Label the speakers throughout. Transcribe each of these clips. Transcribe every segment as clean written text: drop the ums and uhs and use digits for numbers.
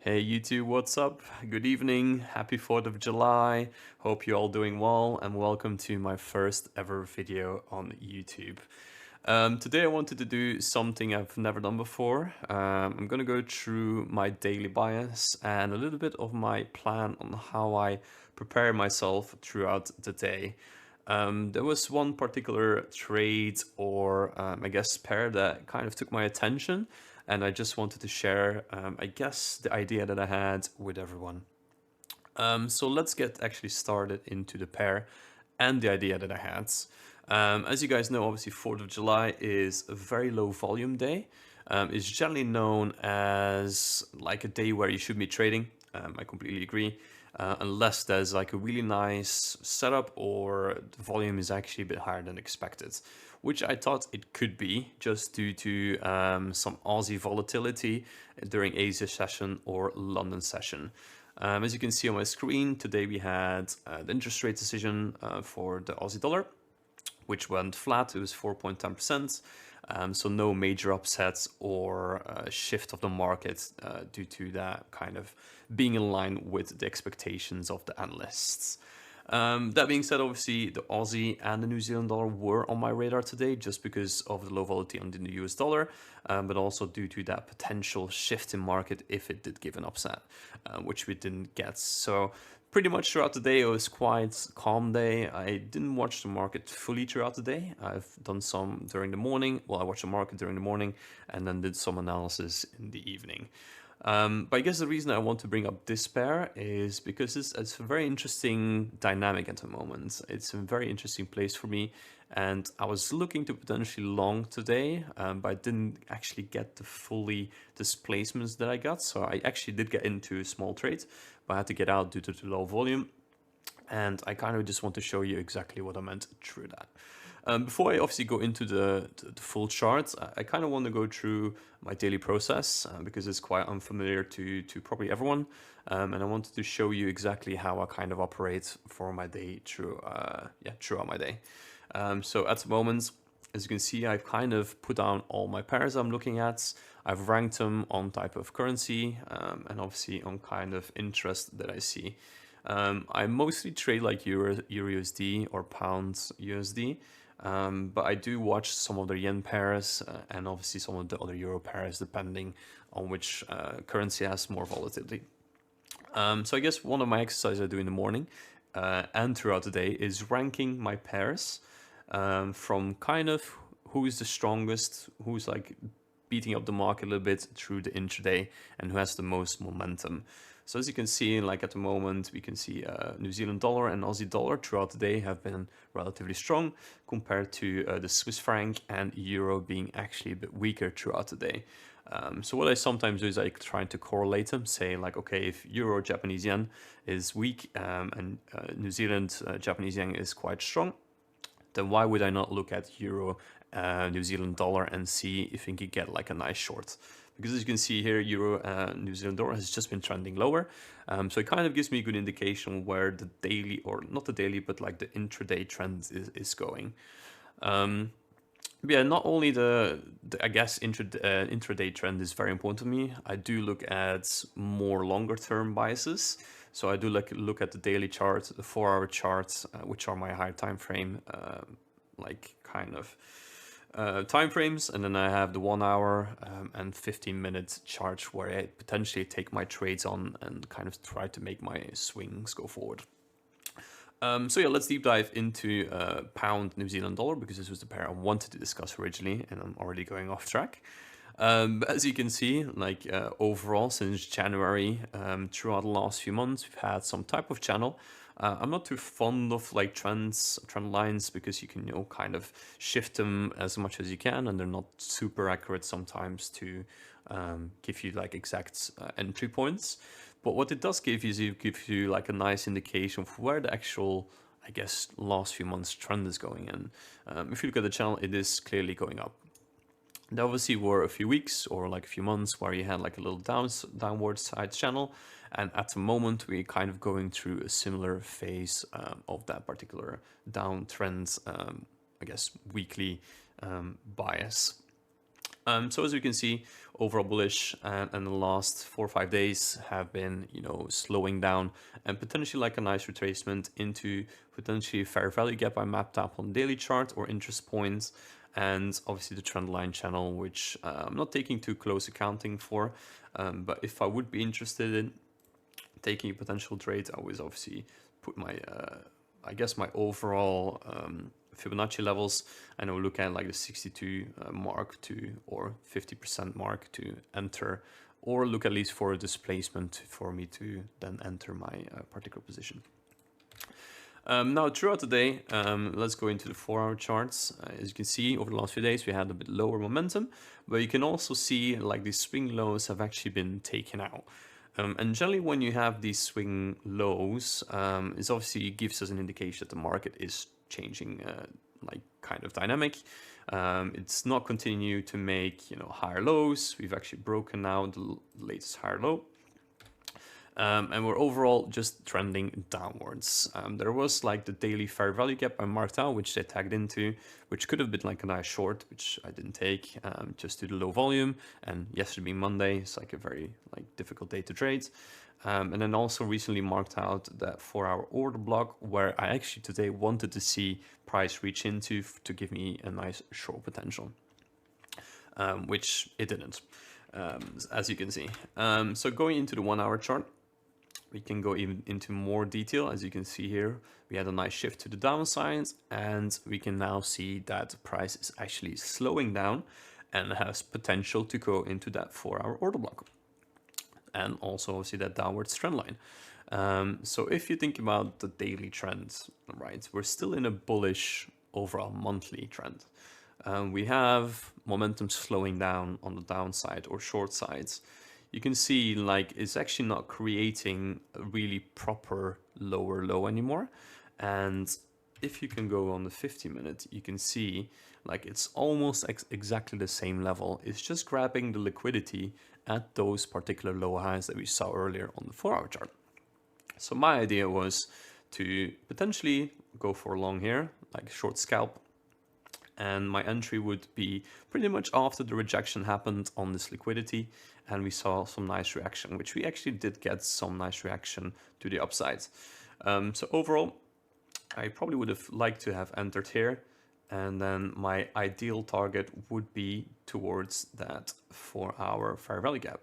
Speaker 1: Hey YouTube, what's up? Good evening, happy 4th of July. Hope you're all doing well and welcome to my first ever video on YouTube. Today I wanted to do something I've never done before. I'm gonna go through my daily bias and a little bit of my plan on how I prepare myself throughout the day. There was one particular trade or I guess pair that kind of took my attention, and I just wanted to share, I guess, the idea that I had with everyone. So let's get actually started into the pair and the idea that I had. As you guys know, obviously 4th of July is a very low volume day. It's generally known as like a day where you should be trading. I completely agree. Unless there's like a really nice setup or the volume is actually a bit higher than expected, which I thought it could be just due to some Aussie volatility during Asia session or London session. As you can see on my screen, today we had the interest rate decision for the Aussie dollar, which went flat. It was 4.10%. So no major upsets or shift of the market due to that kind of being in line with the expectations of the analysts. That being said, obviously the Aussie and the New Zealand dollar were on my radar today just because of the low volatility on the US dollar, but also due to that potential shift in market if it did give an upset, which we didn't get. So pretty much throughout the day, it was quite a calm day. I didn't watch the market fully throughout the day. I've done some during the morning. Well, I watched the market during the morning and then did some analysis in the evening. But I guess the reason I want to bring up this pair is because it's a very interesting dynamic at the moment. It's a very interesting place for me. And I was looking to potentially long today, but I didn't actually get the fully displacements that I got. So I actually did get into a small trade, but I had to get out due to the low volume. And I kind of just want to show you exactly what I meant through that. Before I obviously go into the full chart, I kind of want to go through my daily process because it's quite unfamiliar to probably everyone. And I wanted to show you exactly how I kind of operate for my day throughout my day. So at the moment, as you can see, I've kind of put down all my pairs I'm looking at. I've ranked them on type of currency and obviously on kind of interest that I see. I mostly trade like Euro USD or Pounds USD, but I do watch some of the yen pairs and obviously some of the other euro pairs depending on which currency has more volatility. So I guess one of my exercises I do in the morning and throughout the day is ranking my pairs from kind of who is the strongest, who's like beating up the market a little bit through the intraday, and who has the most momentum. So as you can see, like at the moment, we can see New Zealand dollar and Aussie dollar throughout the day have been relatively strong compared to the Swiss franc and euro being actually a bit weaker throughout the day. So what I sometimes do is I try to correlate them, say like, okay, if euro Japanese yen is weak and New Zealand Japanese yen is quite strong, then why would I not look at euro New Zealand dollar and see if we can get like a nice short? Because as you can see here, euro New Zealand dollar has just been trending lower. So it kind of gives me a good indication where the daily, or not the daily, but like the intraday trend is going. Yeah, not only the I guess intraday trend is very important to me. I do look at more longer term biases. So I do look at the daily chart, the 4-hour charts, which are my high time frame, like kind of time frames, and then I have the 1 hour and 15-minute charts where I potentially take my trades on and kind of try to make my swings go forward. So yeah, let's deep dive into pound New Zealand dollar because this was the pair I wanted to discuss originally, and I'm already going off track. As you can see, like overall since January, throughout the last few months, we've had some type of channel. I'm not too fond of like trend lines because you can, you know, kind of shift them as much as you can, and they're not super accurate sometimes to give you like exact entry points. But what it does give you is it gives you like a nice indication of where the actual, I guess, last few months trend is going in. If you look at the channel, it is clearly going up. There obviously were a few weeks or like a few months where you had like a little downward side channel, and at the moment we're kind of going through a similar phase of that particular downtrend, I guess, weekly bias. So as you can see, overall bullish, and the last 4 or 5 days have been, slowing down, and potentially like a nice retracement into potentially fair value gap I mapped up on daily chart or interest points, and obviously the trend line channel, which I'm not taking too close accounting for, but if I would be interested in taking a potential trade, I always obviously put my I guess my overall Fibonacci levels, and I will look at like the 62 mark to, or 50% mark to enter, or look at least for a displacement for me to then enter my particular position. Now throughout the day, let's go into the 4-hour charts. As you can see, over the last few days we had a bit lower momentum, but you can also see like these swing lows have actually been taken out. And generally when you have these swing lows, it obviously gives us an indication that the market is changing, like kind of dynamic. It's not continue to make, higher lows. We've actually broken now the latest higher low. And we're overall just trending downwards. There was like the daily fair value gap I marked out, which they tagged into, which could have been like a nice short, which I didn't take, just due to low volume. And yesterday being Monday, it's like a very difficult day to trade. And then also recently marked out that 4-hour order block, where I actually today wanted to see price reach into to give me a nice short potential, which it didn't, as you can see. So going into the 1-hour chart, we can go even into more detail. As you can see here, we had a nice shift to the downside, and we can now see that the price is actually slowing down and has potential to go into that 4-hour order block, and also obviously that downwards trend line. So if you think about the daily trends, right, we're still in a bullish overall monthly trend. We have momentum slowing down on the downside or short sides. You can see like it's actually not creating a really proper lower low anymore. And if you can go on the 50-minute, you can see like it's almost exactly the same level. It's just grabbing the liquidity at those particular low highs that we saw earlier on the 4-hour chart. So my idea was to potentially go for a long here, like short scalp. And my entry would be pretty much after the rejection happened on this liquidity, and we saw some nice reaction, which we actually did get some nice reaction to the upside. So overall, I probably would have liked to have entered here, and then my ideal target would be towards that 4-hour fair value gap.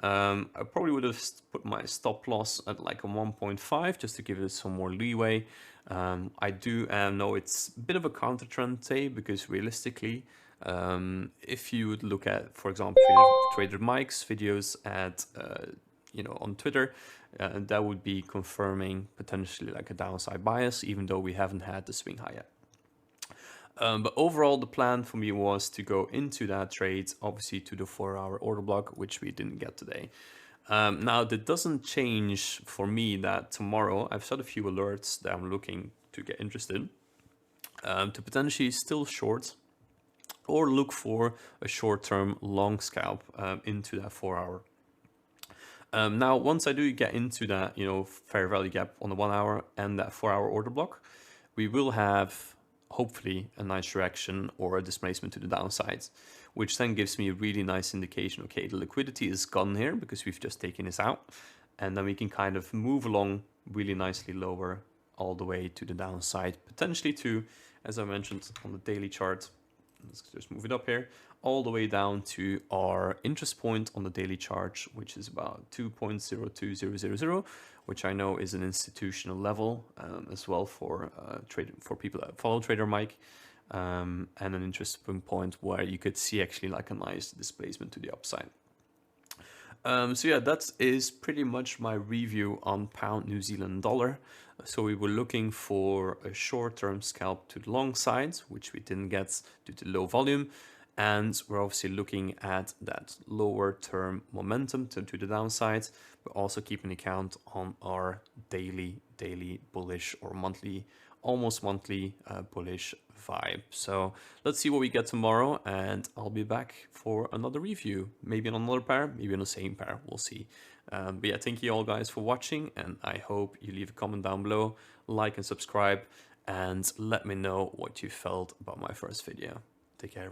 Speaker 1: I probably would have put my stop loss at like a 1.5 just to give it some more leeway. I do know it's a bit of a counter trend today, because realistically, if you would look at, for example, Trader Mike's videos at on Twitter, that would be confirming potentially like a downside bias, even though we haven't had the swing high yet. But overall, the plan for me was to go into that trade, obviously to the 4-hour order block, which we didn't get today. Now, that doesn't change for me that tomorrow I've set a few alerts that I'm looking to get interested to potentially still short or look for a short-term long scalp into that 4-hour. Now, once I do get into that, fair value gap on the 1-hour and that 4-hour order block, we will have hopefully a nice reaction or a displacement to the downside, which then gives me a really nice indication. Okay, the liquidity is gone here because we've just taken this out, and then we can kind of move along really nicely lower all the way to the downside, potentially to, as I mentioned on the daily chart, let's just move it up here, all the way down to our interest point on the daily chart, which is about 2.02000, which I know is an institutional level as well for people that follow Trader Mike, and an interesting point where you could see actually like a nice displacement to the upside. So yeah, that is pretty much my review on pound New Zealand dollar. So we were looking for a short-term scalp to the long side, which we didn't get due to low volume. And we're obviously looking at that lower term momentum to the downside, but also keeping account on our daily bullish or monthly, almost monthly bullish vibe. So let's see what we get tomorrow, and I'll be back for another review, maybe on another pair, maybe on the same pair, we'll see. But yeah, thank you all guys for watching, and I hope you leave a comment down below, like and subscribe, and let me know what you felt about my first video. Take care.